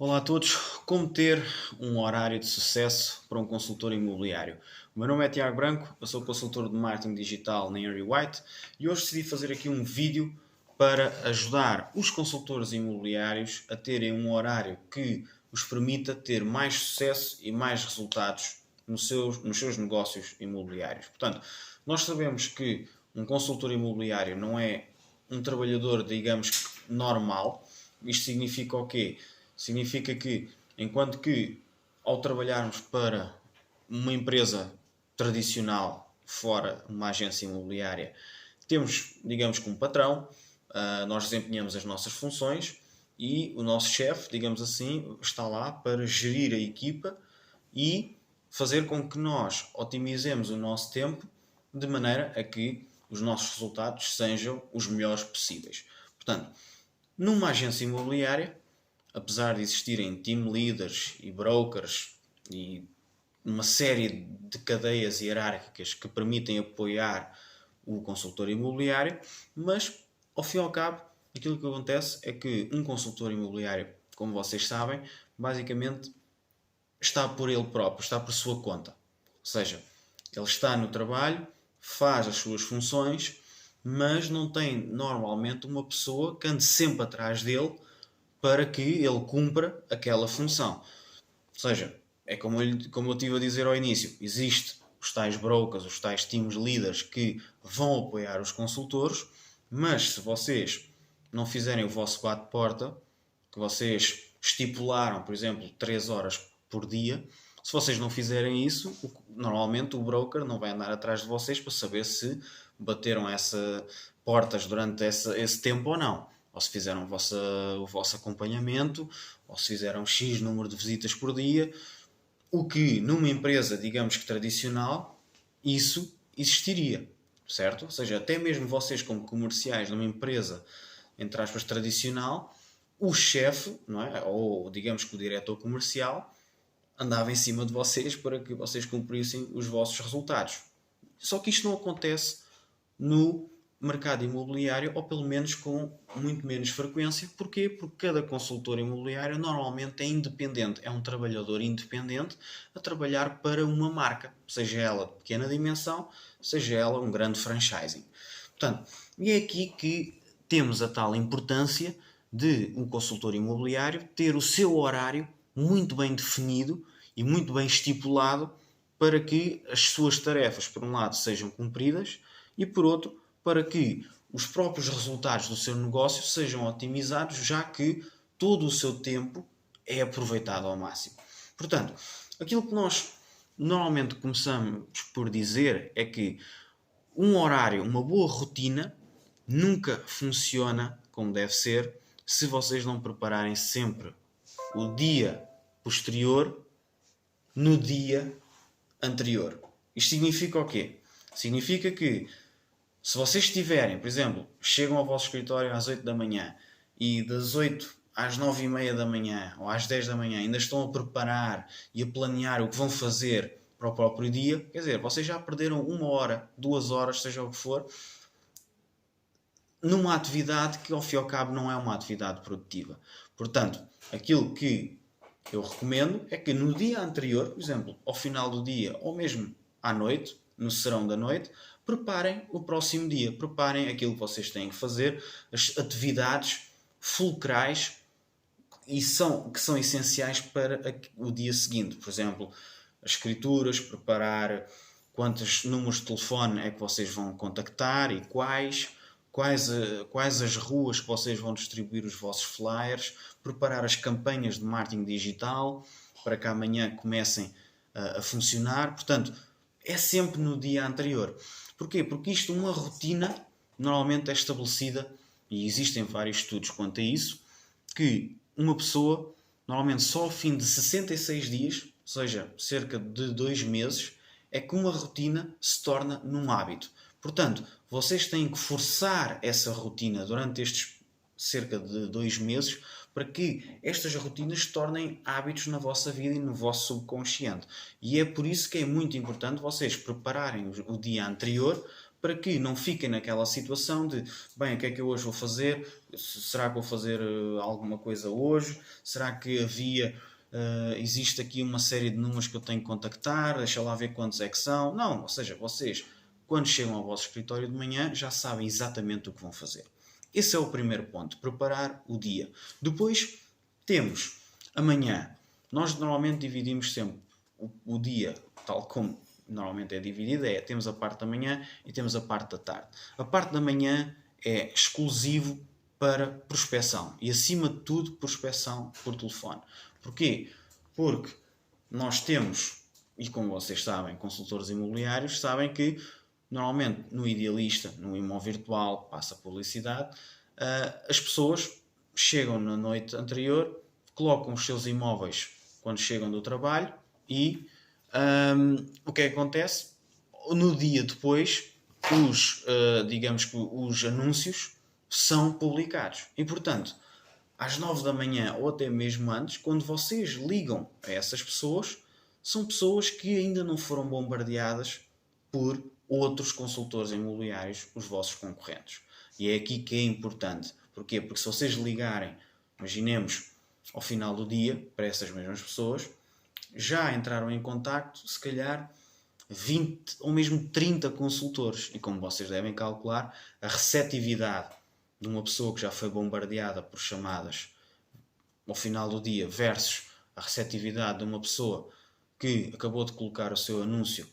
Olá a todos. Como ter um horário de sucesso para um consultor imobiliário? O meu nome é Tiago Branco, eu sou consultor de marketing digital na Henry White e hoje decidi fazer aqui um vídeo para ajudar os consultores imobiliários a terem um horário que os permita ter mais sucesso e mais resultados nos seus negócios imobiliários. Portanto, nós sabemos que um consultor imobiliário não é um trabalhador, digamos, normal. Isto significa o quê? Significa que, enquanto que ao trabalharmos para uma empresa tradicional, fora uma agência imobiliária, temos, digamos que um patrão, nós desempenhamos as nossas funções e o nosso chefe, digamos assim, está lá para gerir a equipa e fazer com que nós otimizemos o nosso tempo de maneira a que os nossos resultados sejam os melhores possíveis. Portanto, numa agência imobiliária, apesar de existirem team leaders e brokers e uma série de cadeias hierárquicas que permitem apoiar o consultor imobiliário, mas ao fim e ao cabo, aquilo que acontece é que um consultor imobiliário, como vocês sabem, basicamente está por ele próprio, está por sua conta. Ou seja, ele está no trabalho, faz as suas funções, mas não tem normalmente uma pessoa que ande sempre atrás dele para que ele cumpra aquela função. Ou seja, é como eu estive a dizer ao início, existe os tais brokers, os tais teams leaders que vão apoiar os consultores, mas se vocês não fizerem o vosso bate-porta, que vocês estipularam, por exemplo, 3 horas por dia, se vocês não fizerem isso, normalmente o broker não vai andar atrás de vocês para saber se bateram essa portas durante esse tempo ou não. Ou se fizeram o vosso acompanhamento, ou se fizeram X número de visitas por dia. O que numa empresa, digamos que tradicional, isso existiria, certo? Ou seja, até mesmo vocês como comerciais numa empresa, entre aspas, tradicional, o chefe, não é? Ou digamos que o diretor comercial, andava em cima de vocês para que vocês cumprissem os vossos resultados. Só que isto não acontece no mercado imobiliário, ou pelo menos com muito menos frequência. Porquê? Porque cada consultor imobiliário normalmente é independente, é um trabalhador independente a trabalhar para uma marca, seja ela de pequena dimensão, seja ela um grande franchising. Portanto, e é aqui que temos a tal importância de um consultor imobiliário ter o seu horário muito bem definido e muito bem estipulado para que as suas tarefas, por um lado, sejam cumpridas e, por outro, para que os próprios resultados do seu negócio sejam otimizados, já que todo o seu tempo é aproveitado ao máximo. Portanto, aquilo que nós normalmente começamos por dizer é que um horário, uma boa rotina, nunca funciona como deve ser se vocês não prepararem sempre o dia posterior no dia anterior. Isto significa o quê? Significa que se vocês tiverem, por exemplo, chegam ao vosso escritório às 8 da manhã e das 8 às 9 e meia da manhã ou às 10 da manhã ainda estão a preparar e a planear o que vão fazer para o próprio dia, quer dizer, vocês já perderam 1 hora, 2 horas, seja o que for, numa atividade que ao fim e ao cabo não é uma atividade produtiva. Portanto, aquilo que eu recomendo é que no dia anterior, por exemplo, ao final do dia ou mesmo à noite, no serão da noite, preparem o próximo dia, preparem aquilo que vocês têm que fazer, as atividades fulcrais e que são essenciais para o dia seguinte. Por exemplo, as escrituras, preparar quantos números de telefone é que vocês vão contactar e quais as ruas que vocês vão distribuir os vossos flyers, preparar as campanhas de marketing digital para que amanhã comecem a funcionar. Portanto, é sempre no dia anterior. Porquê? Porque isto, uma rotina, normalmente é estabelecida, e existem vários estudos quanto a isso, que uma pessoa, normalmente só ao fim de 66 dias, ou seja, cerca de 2 meses, é que uma rotina se torna num hábito. Portanto, vocês têm que forçar essa rotina durante estes cerca de 2 meses para que estas rotinas se tornem hábitos na vossa vida e no vosso subconsciente. E é por isso que é muito importante vocês prepararem o dia anterior para que não fiquem naquela situação de, bem, o que é que eu hoje vou fazer? Será que vou fazer alguma coisa hoje? Será que existe aqui uma série de números que eu tenho que contactar? Deixa lá ver quantos é que são. Não, ou seja, vocês, quando chegam ao vosso escritório de manhã, já sabem exatamente o que vão fazer. Esse é o primeiro ponto, preparar o dia. Depois temos amanhã. Nós normalmente dividimos sempre o dia, tal como normalmente é dividido, temos a parte da manhã e temos a parte da tarde. A parte da manhã é exclusivo para prospecção e, acima de tudo, prospecção por telefone. Porquê? Porque nós temos, e como vocês sabem, consultores imobiliários, sabem que normalmente no Idealista, no imóvel virtual, passa publicidade, as pessoas chegam na noite anterior, colocam os seus imóveis quando chegam do trabalho e o que é que acontece? No dia depois, digamos que os anúncios são publicados. E, portanto, às 9 da manhã ou até mesmo antes, quando vocês ligam a essas pessoas, são pessoas que ainda não foram bombardeadas por outros consultores imobiliários, os vossos concorrentes. E é aqui que é importante. Porquê? Porque se vocês ligarem, imaginemos, ao final do dia, para essas mesmas pessoas, já entraram em contacto, se calhar, 20 ou mesmo 30 consultores. E como vocês devem calcular, a receptividade de uma pessoa que já foi bombardeada por chamadas ao final do dia versus a receptividade de uma pessoa que acabou de colocar o seu anúncio,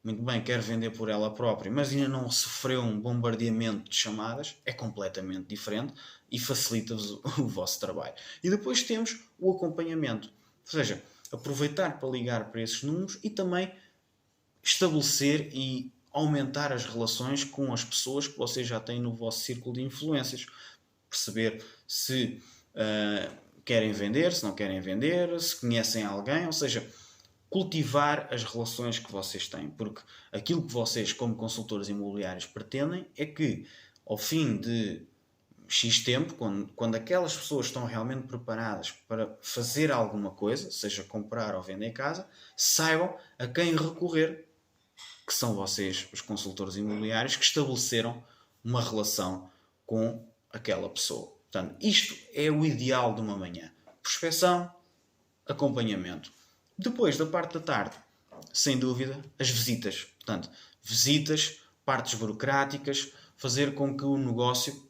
muito bem, quer vender por ela própria, mas ainda não sofreu um bombardeamento de chamadas, é completamente diferente e facilita-vos o vosso trabalho. E depois temos o acompanhamento, ou seja, aproveitar para ligar para esses números e também estabelecer e aumentar as relações com as pessoas que vocês já têm no vosso círculo de influências. Perceber se querem vender, se não querem vender, se conhecem alguém, ou seja, cultivar as relações que vocês têm, porque aquilo que vocês, como consultores imobiliários, pretendem é que, ao fim de X tempo, quando aquelas pessoas estão realmente preparadas para fazer alguma coisa, seja comprar ou vender casa, saibam a quem recorrer, que são vocês, os consultores imobiliários, que estabeleceram uma relação com aquela pessoa. Portanto, isto é o ideal de uma manhã. Prospecção, acompanhamento. Depois, da parte da tarde, sem dúvida, as visitas. Portanto, visitas, partes burocráticas, fazer com que o negócio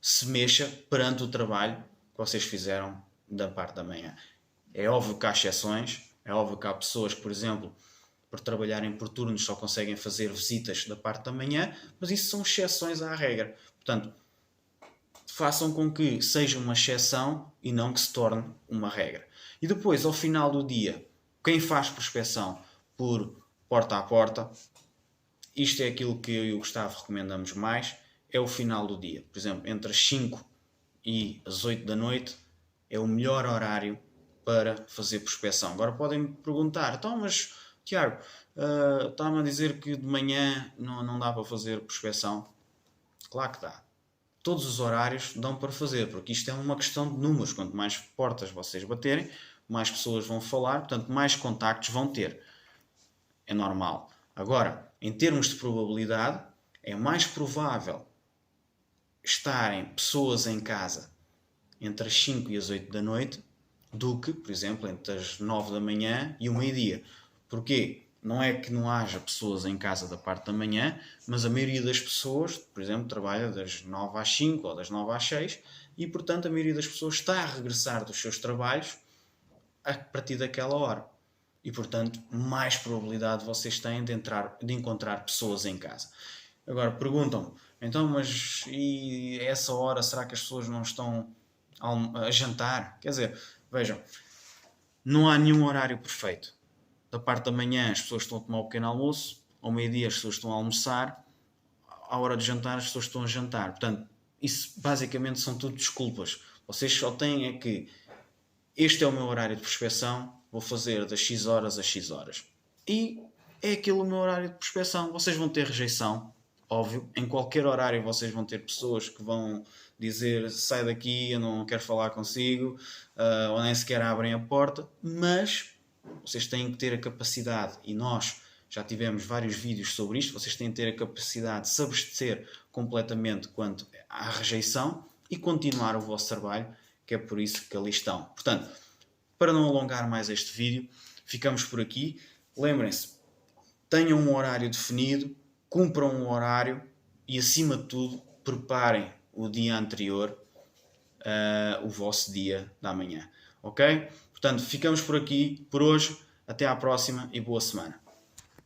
se mexa perante o trabalho que vocês fizeram da parte da manhã. É óbvio que há exceções, é óbvio que há pessoas que, por exemplo, por trabalharem por turnos só conseguem fazer visitas da parte da manhã, mas isso são exceções à regra. Portanto, façam com que seja uma exceção e não que se torne uma regra. E depois, ao final do dia, quem faz prospecção por porta a porta, isto é aquilo que eu e o Gustavo recomendamos mais, é o final do dia. Por exemplo, entre as 5 e as 8 da noite é o melhor horário para fazer prospecção. Agora podem-me perguntar, então, mas Tiago, está-me a dizer que de manhã não dá para fazer prospecção? Claro que dá. Todos os horários dão para fazer, porque isto é uma questão de números. Quanto mais portas vocês baterem, mais pessoas vão falar, portanto, mais contactos vão ter. É normal. Agora, em termos de probabilidade, é mais provável estarem pessoas em casa entre as 5 e as 8 da noite do que, por exemplo, entre as 9 da manhã e o meio-dia. Porquê? Não é que não haja pessoas em casa da parte da manhã, mas a maioria das pessoas, por exemplo, trabalha das 9 às 5 ou das 9 às 6 e, portanto, a maioria das pessoas está a regressar dos seus trabalhos a partir daquela hora. E, portanto, mais probabilidade vocês têm de encontrar pessoas em casa. Agora, perguntam-me, então, mas e essa hora, será que as pessoas não estão a jantar? Quer dizer, vejam, não há nenhum horário perfeito. Da parte da manhã as pessoas estão a tomar o pequeno almoço, ao meio-dia as pessoas estão a almoçar, à hora de jantar as pessoas estão a jantar. Portanto, isso basicamente são tudo desculpas. Vocês só têm é que este é o meu horário de prospecção, vou fazer das X horas às X horas. E é aquele o meu horário de prospecção. Vocês vão ter rejeição, óbvio. Em qualquer horário vocês vão ter pessoas que vão dizer sai daqui, eu não quero falar consigo, ou nem sequer abrem a porta, mas vocês têm que ter a capacidade, e nós já tivemos vários vídeos sobre isto. Vocês têm de ter a capacidade de se abastecer completamente quanto à rejeição e continuar o vosso trabalho, que é por isso que ali estão. Portanto, para não alongar mais este vídeo, ficamos por aqui. Lembrem-se, tenham um horário definido, cumpram um horário e, acima de tudo, preparem o dia anterior, o vosso dia da manhã. Ok? Portanto, ficamos por aqui por hoje. Até à próxima e boa semana.